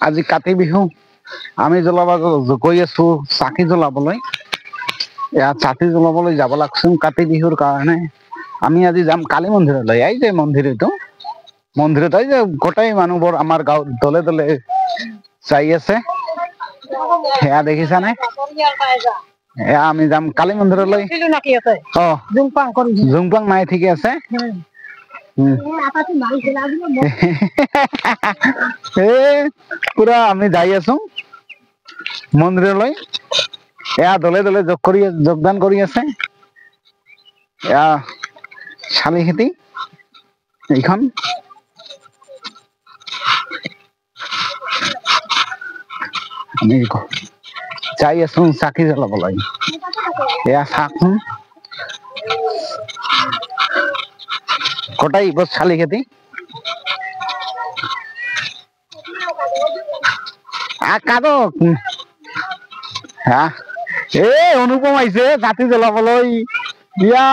আজি কাতি বিহু আমি জ্বলাব গৈ আছো চাকি জ্বলাবলৈ। ইয়াত চাকি জ্বলাবলৈ যাব লাগছোন কাতি বিহুৰ কাৰণে। আমি আজি যাম কালী মন্দিৰলৈ। এই যে মন্দিৰ এইটো মন্দিৰত এই যে গোটেই মানুহবোৰ আমাৰ গাঁৱত দলে দলে যাই আছে। সেয়া দেখিছানে? এয়া আমি যাম কালী মন্দিৰলৈ। জুংপাং মায়ে ঠিকে আছে। পুৰা আমি যাই আছো মন্দিৰলৈ। এয়া দলে দলে যোগদান কৰি আছে। এয়া শালি খেতি এইখন। আমি যাই আছো চাকি জ্বলাবলৈ। এয়া চাচোন গোটেই গছ শালি খেতি। অনুপম আহিছে চাকি জ্বলাবলৈ। ইয়া